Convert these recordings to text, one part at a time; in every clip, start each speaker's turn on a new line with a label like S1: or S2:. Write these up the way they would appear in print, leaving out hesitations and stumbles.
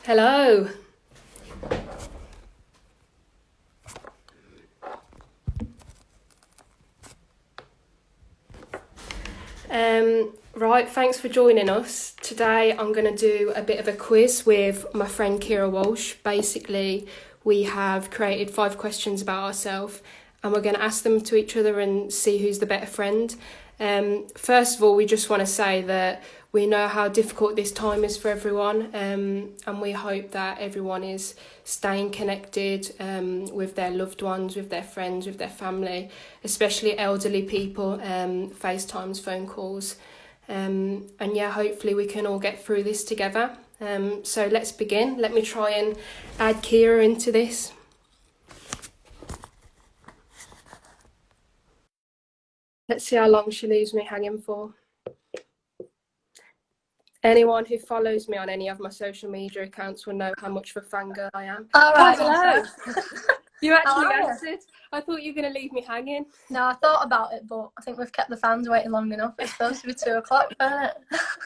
S1: Hello. Right, thanks for joining us. Today I'm going to do a bit of a quiz with my friend Keira Walsh. Basically, we have created 5 questions about ourselves and we're going to ask them to each other and see who's the better friend. First of all, we just want to say that we know how difficult this time is for everyone, and we hope that everyone is staying connected with their loved ones, with their friends, with their family, especially elderly people, FaceTimes, phone calls. And yeah, hopefully we can all get through this together. So let's begin. Let me try and add Kiera into this. Let's see how long she leaves me hanging for. Anyone who follows me on any of my social media accounts will know how much of a fangirl I am.
S2: All right.
S1: Oh, hello. You actually answered. I thought you were going to leave me hanging.
S2: No, I thought about it, but I think we've kept the fans waiting long enough. It's supposed to be 2 o'clock, isn't it?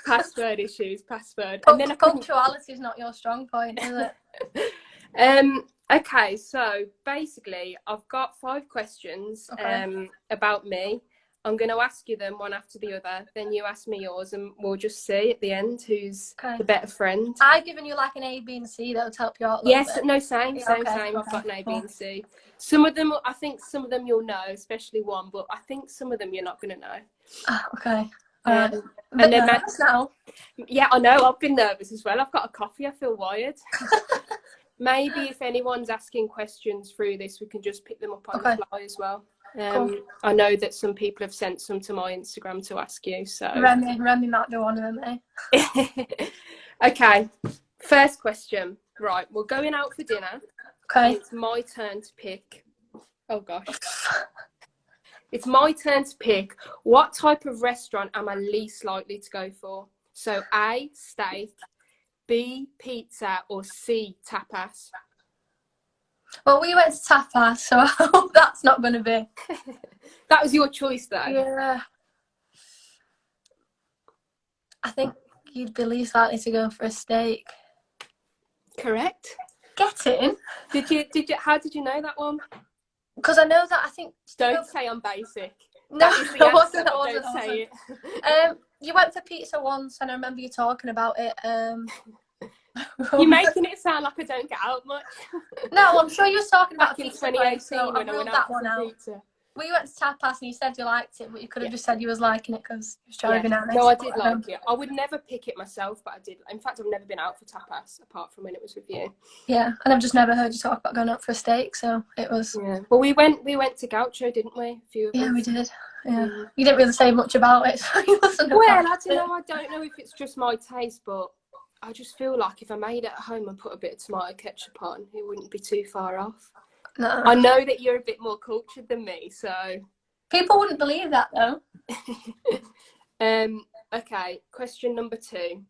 S1: Password issues, password.
S2: And then punctuality is not your strong point, is
S1: it? Okay, so basically I've got 5 questions about me. I'm going to ask you them one after the other, then you ask me yours, and we'll just see at the end who's the better friend.
S2: I've given you like an A, B, and C though to help you out.
S1: Yes, no, same. I've got an A, B, and C. Some of them, I think some of them you'll know, especially one, but I think some of them you're not going to know.
S2: Okay. All right.
S1: And then now. Yeah, I know. I've been nervous as well. I've got a coffee. I feel wired. Maybe if anyone's asking questions through this, we can just pick them up on the fly as well. Cool. I know that some people have sent some to my Instagram to ask you. So
S2: Remy might be one of them,
S1: eh? Okay. First question. Right, we're going out for dinner.
S2: Okay.
S1: It's my turn to pick. Oh gosh. It's my turn to pick what type of restaurant am I least likely to go for. So A, steak, B, pizza, or C, tapas.
S2: Well, we went to tapas, so I hope that's not going to be.
S1: That was your choice, though.
S2: Yeah. I think you'd be least likely to go for a steak.
S1: Correct.
S2: Get in.
S1: Did you? How did you know that one?
S2: Because I know that I think.
S1: Don't say I'm basic.
S2: No, I wasn't.
S1: Don't say it.
S2: You went for pizza once, and I remember you talking about it.
S1: You're making it sound like I don't get out much.
S2: No, I'm sure you were talking about
S1: in 2018
S2: so
S1: when I went out for pizza.
S2: We went to tapas and you said you liked it, but you could have just said you was liking it because you was trying to be nice.
S1: No, I did like it. I would never pick it myself, but I did. In fact, I've never been out for tapas apart from when it was with you.
S2: Yeah, and I've just never heard you talk about going out for a steak, so it was.
S1: Yeah. Well, we went to Gaucho, didn't we? A few of us.
S2: Yeah, we did. Yeah. You didn't really say much about it, so you wasn't.
S1: Well, I don't know if it's just my taste, but I just feel like if I made it at home and put a bit of tomato ketchup on, it wouldn't be too far off. No. I know that you're a bit more cultured than me, so.
S2: People wouldn't believe that, though.
S1: Okay, question number 2.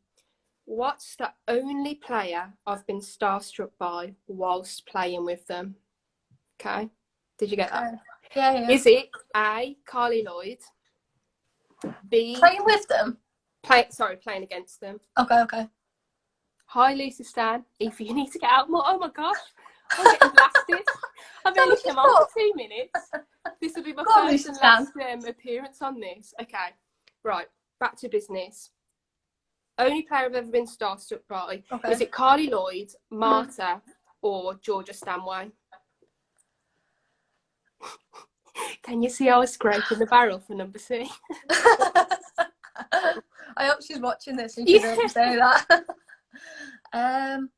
S1: What's the only player I've been starstruck by whilst playing with them? Okay, did you get that?
S2: Yeah.
S1: Is it A, Carly Lloyd? B,
S2: playing with them?
S1: Playing against them.
S2: Okay.
S1: Hi, Lucy Stan. Aoife, you need to get out more. Oh my gosh, I'm getting blasted. I've only come on for 2 minutes. This will be my first and last appearance on this. Okay, right, back to business. Only player I've ever been starstruck by. Is it Carly Lloyd, Marta, or Georgia Stanway? Can you see I was scraping the barrel for number C?
S2: I hope she's watching this and she doesn't say that. I'm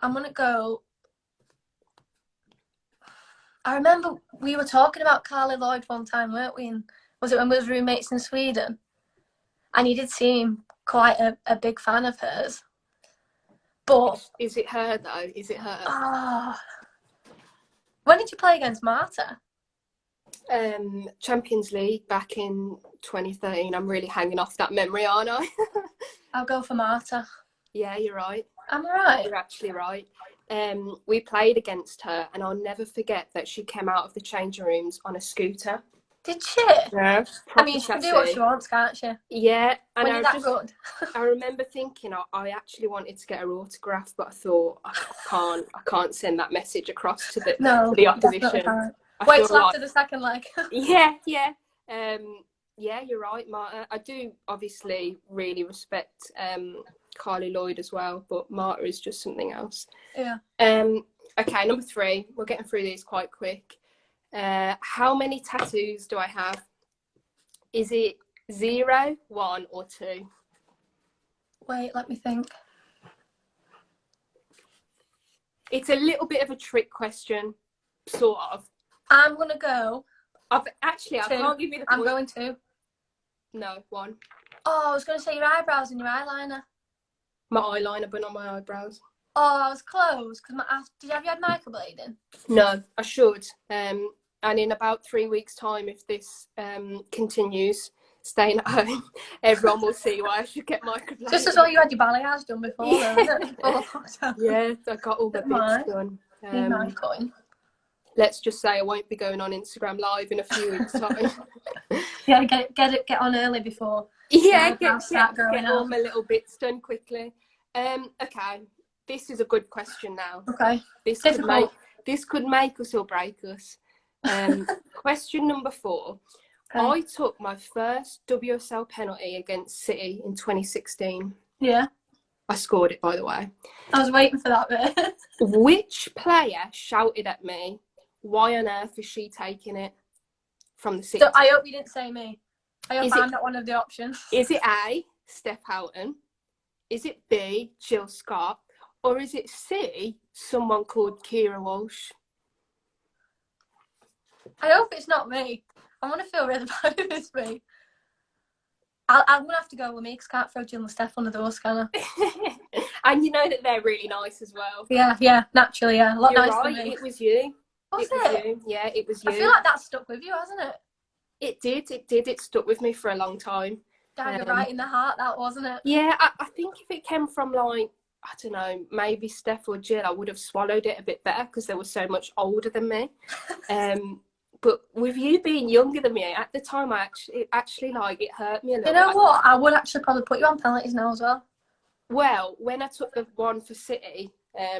S2: gonna go. I remember we were talking about Carly Lloyd one time, weren't we? And was it when we was roommates in Sweden? And you did seem quite a big fan of hers. But
S1: is it her though? Is it her?
S2: When did you play against Marta?
S1: Champions League back in 2013. I'm really hanging off that memory, aren't I?
S2: I'll go for Marta.
S1: Yeah, you're right.
S2: Am I right?
S1: You're actually right. We played against her, and I'll never forget that she came out of the changing rooms on a scooter.
S2: Did she?
S1: Yeah,
S2: I
S1: proper
S2: mean, she can do what she
S1: sassy.
S2: wants, can't she?
S1: Yeah, and
S2: When you're that good.
S1: I remember thinking I actually wanted to get her autograph, but I thought I can't send that message across to
S2: No,
S1: the
S2: definitely
S1: opposition.
S2: can't.
S1: I
S2: Wait
S1: feel
S2: till
S1: like
S2: after the second leg.
S1: yeah, you're right, Marta. I do obviously really respect Carly Lloyd as well, but Marta is just something else.
S2: Yeah.
S1: Okay, number 3. We're getting through these quite quick. How many tattoos do I have? Is it 0, 1, or 2?
S2: Wait, let me think.
S1: It's a little bit of a trick question, sort of.
S2: I'm gonna go.
S1: I
S2: 2.
S1: can't give you the point.
S2: I'm going 2.
S1: No, 1.
S2: Oh, I was gonna say your eyebrows and your eyeliner.
S1: My eyeliner, but not my eyebrows.
S2: Oh, I was close because have you had microblading?
S1: No, I should. And in about 3 weeks' time, if this continues, staying at home, everyone will see why I should get microblading.
S2: Just as well you had your balayage done before, though, isn't it?
S1: Yeah, I got all the bits done.
S2: Nice coin.
S1: Let's just say I won't be going on Instagram Live in a few weeks' time.
S2: Yeah, get on early before.
S1: Yeah, get
S2: all
S1: my little bits done quickly. Okay, this is a good question now.
S2: Okay.
S1: This could make us or break us. Question number 4. Okay. I took my first WSL penalty against City in 2016.
S2: Yeah.
S1: I scored it, by the way.
S2: I was waiting for that bit.
S1: Which player shouted at me, "Why on earth is she taking it?" from the City?
S2: So I hope you didn't say me. I hope I'm not one of the options.
S1: Is it A, Steph Houghton? Is it B, Jill Scott? Or is it C, someone called Keira Walsh?
S2: I hope it's not me. I'm going to feel really bad if it's me. I'm going to have to go with me because I can't throw Jill and Steph under the bus, can I?
S1: And you know that they're really nice as well.
S2: Yeah, naturally, yeah. A lot
S1: You're
S2: nicer
S1: right,
S2: than me.
S1: it was you.
S2: Was it?
S1: You. Yeah, it was you.
S2: I feel like that stuck with you, hasn't it?
S1: It did. It stuck with me for a long time.
S2: Dagger right in the heart, that wasn't it?
S1: Yeah, I think if it came from like, I don't know, maybe Steph or Jill, I would have swallowed it a bit better because they were so much older than me. But with you being younger than me at the time, actually like it hurt me a little.
S2: You know what? I would actually probably put you on penalties now as well.
S1: Well, when I took the one for City,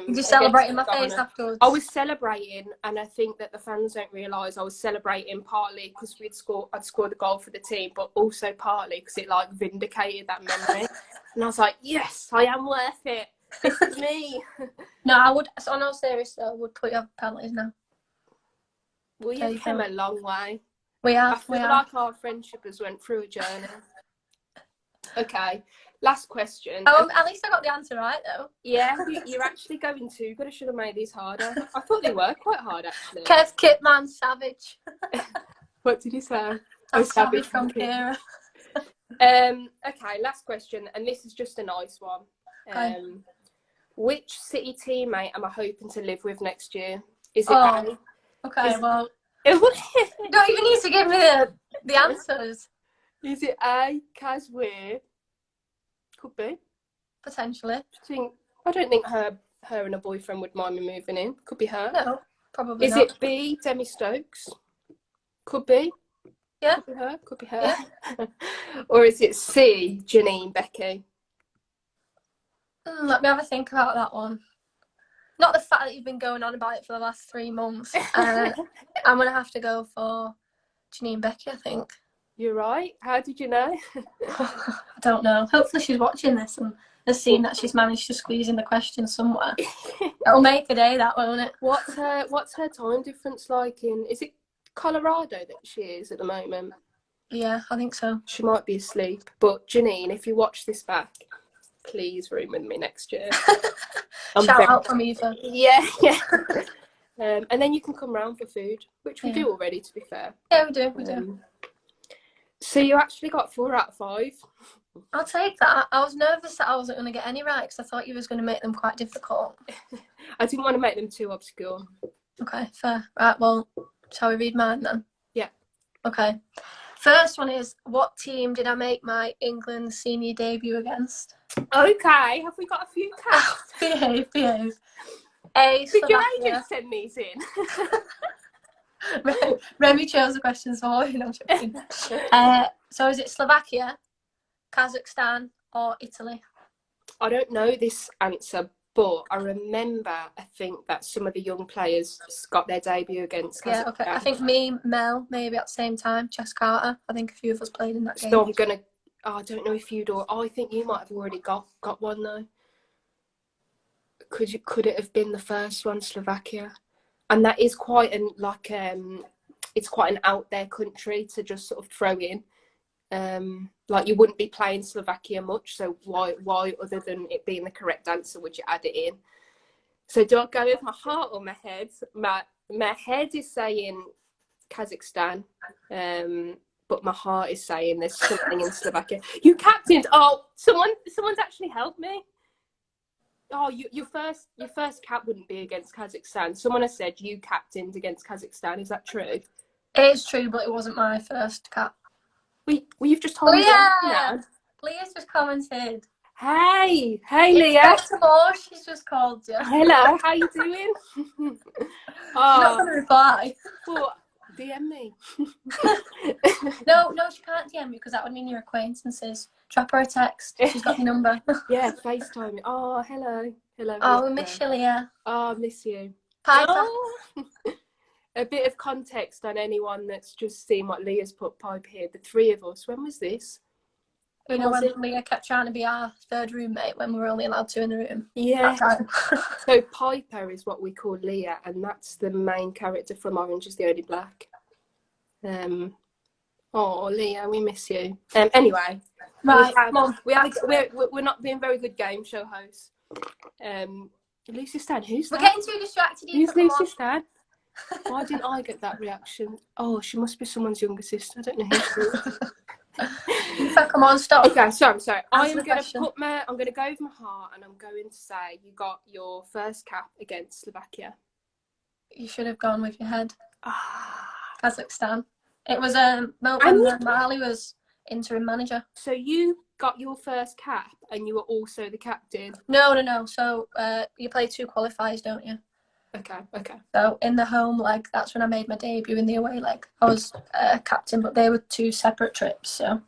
S2: you celebrating my face afterwards?
S1: I was celebrating, and I think that the fans don't realise I was celebrating partly because I'd scored the goal for the team, but also partly because it like vindicated that memory. And I was like, yes, I am worth it. This is me.
S2: No, I would. So on all serious though, I would put you on penalties now.
S1: Well, you've come a long way.
S2: We have.
S1: I feel like our friendship has went through a journey. Okay, last question.
S2: Oh, at least I got the answer right though.
S1: Yeah, you're actually going too good. I should have made these harder. I thought they were quite hard actually.
S2: Kev Kitman, savage.
S1: What did you say?
S2: Savage from Kiera.
S1: Okay, last question, and this is just a nice one.
S2: Okay.
S1: Which City teammate am I hoping to live with next year? Is it A?
S2: Okay, well, you don't even need to give me the answers.
S1: Is it A, Kaz Weir? Could be.
S2: Potentially.
S1: I don't think her and her boyfriend would mind me moving in. Could be her.
S2: No, probably not.
S1: Is it B, Demi Stokes? Could be.
S2: Yeah.
S1: Could be her. Yeah. Or is it C, Janine Becky?
S2: Let me have a think about that one. Not the fact that you've been going on about it for the last 3 months. I'm going to have to go for Janine Becky, I think.
S1: You're right. How did you know?
S2: I don't know. Hopefully she's watching this and has seen that she's managed to squeeze in the question somewhere. It'll make a day, that, won't it?
S1: What's her time difference like is it Colorado that she is at the moment?
S2: Yeah, I think so.
S1: She might be asleep. But Janine, if you watch this back, please room with me next year.
S2: Shout out from Aoife.
S1: Yeah. And then you can come round for food, which we do already, to be fair.
S2: Yeah, we do.
S1: So you actually got 4 out of 5.
S2: I'll take that. I was nervous that I wasn't going to get any right because I thought you was going to make them quite difficult.
S1: I didn't want to make them too obscure. Okay,
S2: fair. Right, well, shall we read mine then?
S1: Yeah.
S2: Okay. First one is, what team did I make my England senior debut against?
S1: Okay, have we got a few caps?
S2: Behave.
S1: Did your agent send these in?
S2: Remy chose the questions for you. No, I'm joking. So is it Slovakia, Kazakhstan, or Italy?
S1: I don't know this answer, but I remember, I think that some of the young players got their debut against Kazakhstan.
S2: Yeah, okay. I think me, Mel, maybe at the same time. Chess Carter. I think a few of us played in that game.
S1: So I'm gonna. I don't know if you'd. I think you might have already got one though. Could it have been the first one, Slovakia? And that is quite it's quite an out there country to just sort of throw in. Like you wouldn't be playing Slovakia much, so why other than it being the correct answer would you add it in? So do I go with my heart or my head? My head is saying Kazakhstan, but my heart is saying there's something in Slovakia. You captained. Oh, someone's actually helped me. Oh, your first cap wouldn't be against Kazakhstan. Someone has said you captained against Kazakhstan. Is that true?
S2: It is true, but it wasn't my first cap.
S1: Well, you've just told me.
S2: Leah! Leah's just commented.
S1: Hey, Leah.
S2: She's just called you.
S1: Hello, how you doing?
S2: She's not going to reply.
S1: Well, DM me.
S2: No, she can't DM you because that would mean you're acquaintances. Drop her a text. She's got your number.
S1: Yeah, FaceTime. Oh, hello.
S2: Oh, we miss you, Leah.
S1: Oh, I miss you.
S2: Piper.
S1: Oh. A bit of context on anyone that's just seen what Leah's put Pipe here. The three of us. When was this?
S2: You know when Leah kept trying to be our third roommate when we were only allowed two in the room?
S1: Yeah. So Piper is what we call Leah, and that's the main character from Orange is the Only Black. Oh, Leah, we miss you. Anyway,
S2: right,
S1: we're not being very good game show hosts. Lucy Stan, who's that?
S2: We're getting too distracted.
S1: Who's Lucy Stan? Why didn't I get that reaction? Oh, she must be someone's younger sister. I don't know who she is.
S2: Come on, stop.
S1: Okay, so I'm sorry. I'm going to go with my heart, and I'm going to say you got your first cap against Slovakia.
S2: You should have gone with your head. Kazakhstan. It was when Marley was interim manager.
S1: So you got your first cap, and you were also the captain.
S2: No. So you play two qualifiers, don't you?
S1: Okay.
S2: So in the home leg, that's when I made my debut. In the away leg, I was captain, but they were two separate trips. So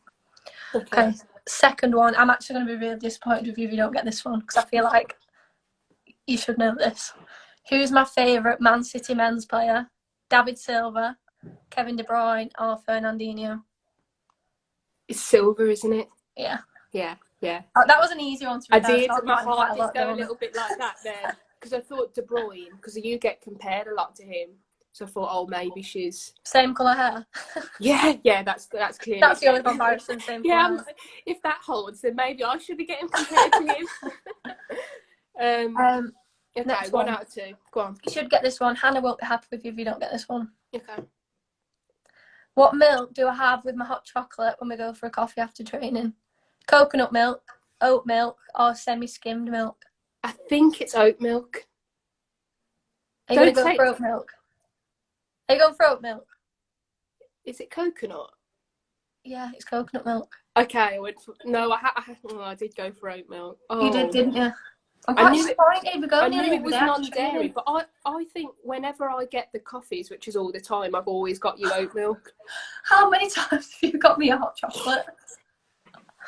S2: okay. Second one, I'm actually going to be really disappointed with you if you don't get this one because I feel like you should know this. Who's my favourite Man City men's player? David Silva, Kevin De Bruyne, or Fernandinho?
S1: It's Silva, isn't it?
S2: Yeah.
S1: Oh,
S2: that was an easy one to
S1: I did. My heart did go a little bit like that then. Because I thought De Bruyne, because you get compared a lot to him. So I thought, oh, maybe she's...
S2: Same colour hair?
S1: Yeah, that's clear.
S2: That's the only comparison, same colour.
S1: If that holds, then maybe I should be getting compared to him. Okay,
S2: next
S1: 1 out of 2. Go on.
S2: You should get this one. Hannah won't be happy with you if you don't get this one.
S1: Okay.
S2: What milk do I have with my hot chocolate when we go for a coffee after training? Coconut milk, oat milk, or semi-skimmed milk?
S1: I think it's oat milk.
S2: Are you going to go for oat milk? Are you going for oat milk?
S1: Is it coconut?
S2: Yeah, it's coconut milk.
S1: Okay, I went for... No, I did go for oat milk. Oh.
S2: You did, didn't you? I knew it was
S1: non-dairy, but I think whenever I get the coffees, which is all the time, I've always got you oat milk.
S2: How many times have you got me a hot chocolate?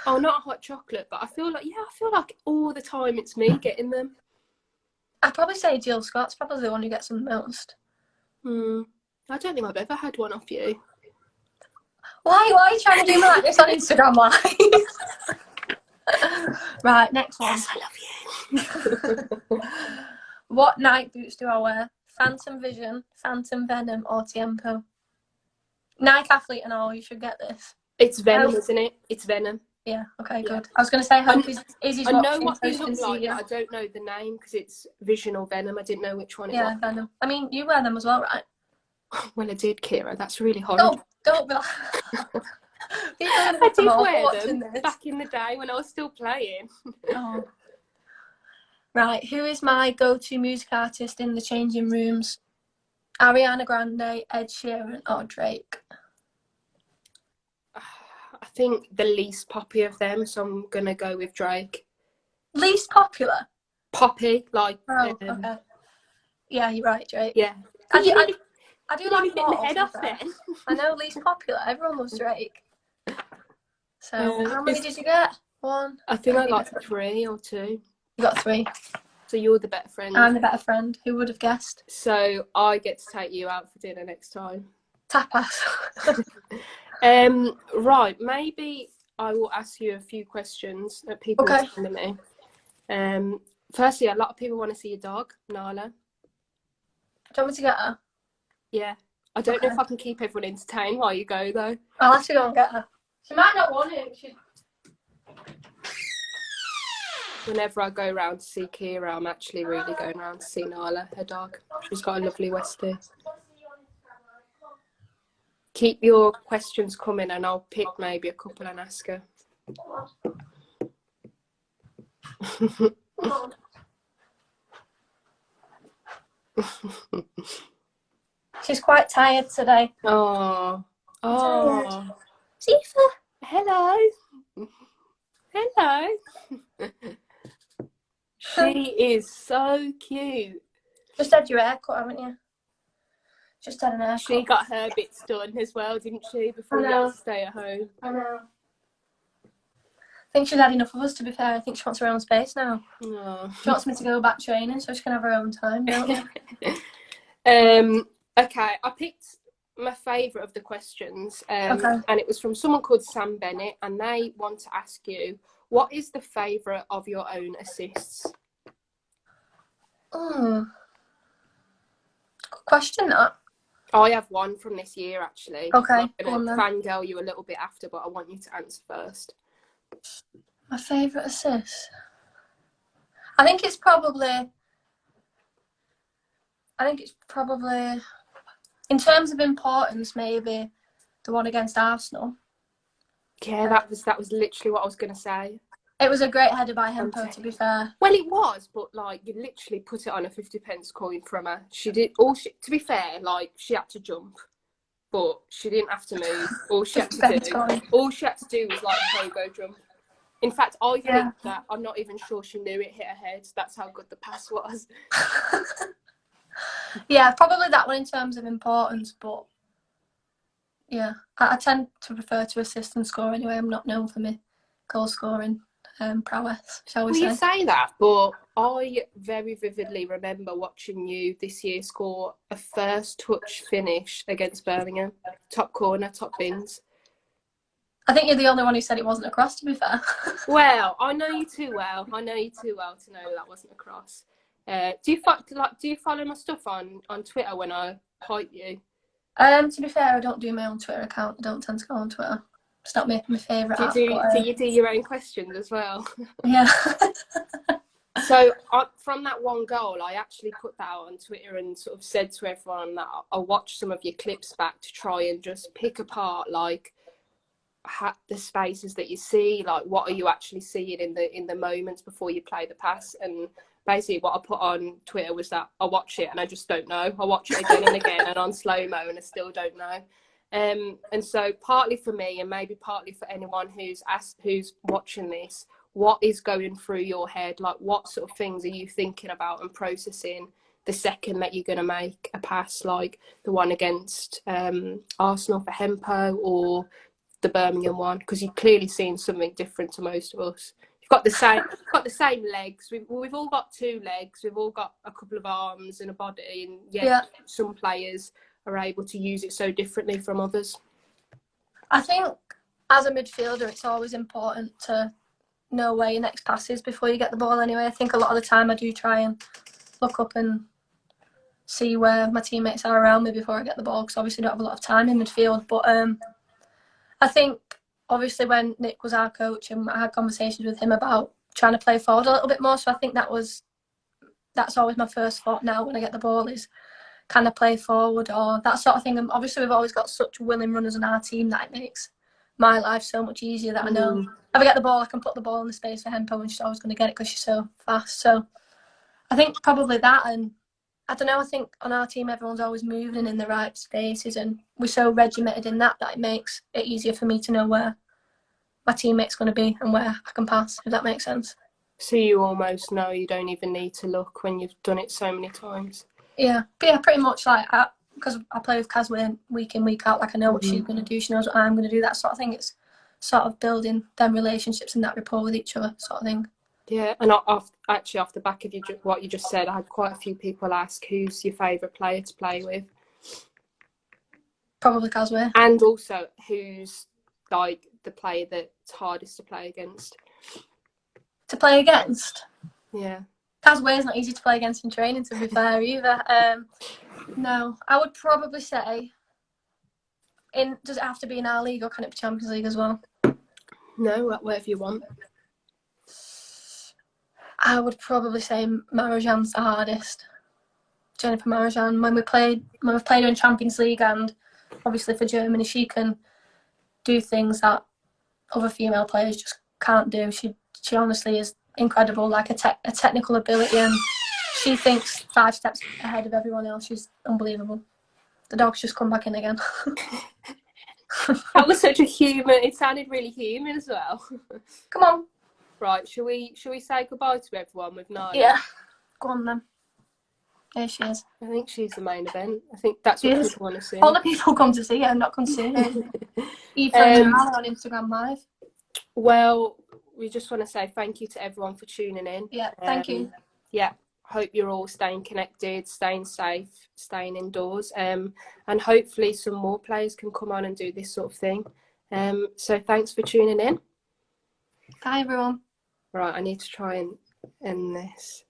S1: Oh, not a hot chocolate, but I feel like all the time it's me getting them.
S2: I'd probably say Jill Scott's probably the one who gets them the most.
S1: I don't think I've ever had one off you.
S2: Why are you trying to do me like this on Instagram Live? Right, next one.
S1: Yes, I love you.
S2: What night boots do I wear? Phantom Vision, Phantom Venom, or Tiempo? Nike Athlete and all, you should get this.
S1: It's Venom, isn't it? It's Venom.
S2: Yeah, okay, good. I was going to say, hope Izzy's
S1: I know
S2: watching,
S1: what
S2: so
S1: they
S2: she can
S1: look
S2: see
S1: like,
S2: you.
S1: but I don't know the name because it's Vision or Venom. I didn't know which one it was.
S2: Yeah, Venom. I mean, you wear them as well, right?
S1: Well, I did, Kiera. That's really horrible.
S2: Don't be like...
S1: I did wear them back in the day when I was still playing.
S2: Oh. Right, who is my go-to music artist in the changing rooms? Ariana Grande, Ed Sheeran, or Drake?
S1: I think the least poppy of them, so I'm going to go with Drake.
S2: Least popular?
S1: Poppy, like...
S2: Oh, okay. Yeah, you're right, Drake.
S1: Yeah.
S2: I do
S1: You're
S2: like
S1: only
S2: them
S1: getting the
S2: all,
S1: head
S2: to be
S1: off
S2: fair.
S1: then.
S2: I know, least popular. Everyone loves Drake. So, how many
S1: It's-
S2: did you get? One?
S1: I think I
S2: Three?
S1: got 3 or 2.
S2: You got 3.
S1: So you're the better friend.
S2: I'm the better friend. Who would have guessed?
S1: So I get to take you out for dinner next time.
S2: Tapas.
S1: Right, maybe I will ask you a few questions that people are sending me. Firstly, a lot of people want to see your dog, Nala.
S2: Do you want me to get her?
S1: Yeah. I don't know if I can keep everyone entertained while you go, though.
S2: I'll have to go and get her. She might not want him.
S1: Whenever I go round to see Kiera, I'm actually really going round to see Nala, her dog. She's got a lovely Westie. Keep your questions coming and I'll pick maybe a couple and ask her.
S2: She's quite tired today.
S1: Oh. Oh.
S2: Aoife.
S1: Hello. Hello. She is so cute.
S2: Just had your hair cut, haven't you? Just had an haircut.
S1: She got her bits done as well, didn't she, before you had to stay at home?
S2: I know. I think she's had enough of us, to be fair. I think she wants her own space now.
S1: Oh.
S2: She wants me to go back training so she can have her own time, don't you?
S1: Okay, I picked my favourite of the questions, and it was from someone called Sam Bennett, and they want to ask you, what is the favourite of your own assists?
S2: Good question, that.
S1: I have one from this year, actually.
S2: Okay,
S1: I'm going to fangirl you a little bit after, but I want you to answer first.
S2: My favourite assist? I think it's probably, in terms of importance, maybe the one against Arsenal.
S1: Yeah, that was literally what I was going to say.
S2: It was a great header by Hempo, to be fair.
S1: Well, it was, but like you literally put it on a 50p coin from her. She did all. To be fair, like she had to jump, but she didn't have to move. All she had to do was like a pogo jump. In fact, I think that I'm not even sure she knew it hit her head. That's how good the pass was.
S2: Yeah, probably that one in terms of importance, but yeah, I tend to prefer to assist and score anyway. I'm not known for my goal scoring prowess, shall we say.
S1: You say that, but I very vividly remember watching you this year score a first touch finish against Birmingham. Top corner, top bins.
S2: I think you're the only one who said it wasn't a cross, to be fair.
S1: Well, I know you too well. I know you too well to know that wasn't a cross. Do you follow my stuff on Twitter when I hype you?
S2: To be fair, I don't do my own Twitter account. I don't tend to go on Twitter. It's not my favourite app.
S1: Do you do your own questions as well?
S2: Yeah.
S1: So from that one goal, I actually put that out on Twitter and sort of said to everyone that I'll watch some of your clips back to try and just pick apart like the spaces that you see, like what are you actually seeing in the moments before you play the pass. And basically what I put on Twitter was that I watch it and I just don't know. I watch it again and again and on slow-mo and I still don't know. And so partly for me and maybe partly for anyone who's watching this, what is going through your head? Like what sort of things are you thinking about and processing the second that you're going to make a pass, like the one against Arsenal for Hempo or the Birmingham one? Because you're clearly seeing something different to most of us. You've got the same legs. We've all got 2 legs. We've all got a couple of arms and a body, and yet some players are able to use it so differently from others.
S2: I think as a midfielder, it's always important to know where your next pass is before you get the ball anyway. I think a lot of the time I do try and look up and see where my teammates are around me before I get the ball, because obviously I don't have a lot of time in midfield. But I think obviously when Nick was our coach and I had conversations with him about trying to play forward a little bit more, so I think that's always my first thought now when I get the ball is, can I play forward or that sort of thing. And obviously we've always got such willing runners in our team that it makes my life so much easier, that I know if I get the ball I can put the ball in the space for Hempo and she's always going to get it because she's so fast. So I think probably that, and I don't know, I think on our team everyone's always moving in the right spaces and we're so regimented in that it makes it easier for me to know where my teammate's going to be and where I can pass, if that makes sense.
S1: So you almost know, you don't even need to look when you've done it so many times.
S2: Yeah, but yeah, pretty much like because I play with Casway week in, week out. Like, I know what she's going to do. She knows what I'm going to do. That sort of thing. It's sort of building them relationships and that rapport with each other, sort of thing.
S1: Yeah, and actually off the back of what you just said, I had quite a few people ask, who's your favourite player to play with?
S2: Probably Casway.
S1: And also, who's like the player that's hardest to play against?
S2: To play against?
S1: Yeah.
S2: Casway's not easy to play against in training, to be fair, either. No, I would probably say, does it have to be in our league or can it be Champions League as well?
S1: No, whatever you want.
S2: I would probably say Marajan's the hardest. Jennifer Marajan. When we've played her in Champions League, and obviously for Germany, she can do things that other female players just can't do. She honestly is incredible, like a technical ability, and she thinks 5 steps ahead of everyone else. She's unbelievable. The dog's just come back in again.
S1: That was such a human. It sounded really human as well.
S2: Come on.
S1: Right, shall we say goodbye to everyone with Naya?
S2: Yeah. Go on then. There she is.
S1: I think she's the main event. I think that's what people want to see.
S2: All the people come to see her, not come to see her. Aoife Mannion on Instagram Live.
S1: Well, we just want to say thank you to everyone for tuning in.
S2: Yeah, thank you.
S1: Yeah, hope you're all staying connected, staying safe, staying indoors, and hopefully some more players can come on and do this sort of thing. So thanks for tuning in.
S2: Bye, everyone. Right,
S1: I need to try and end this.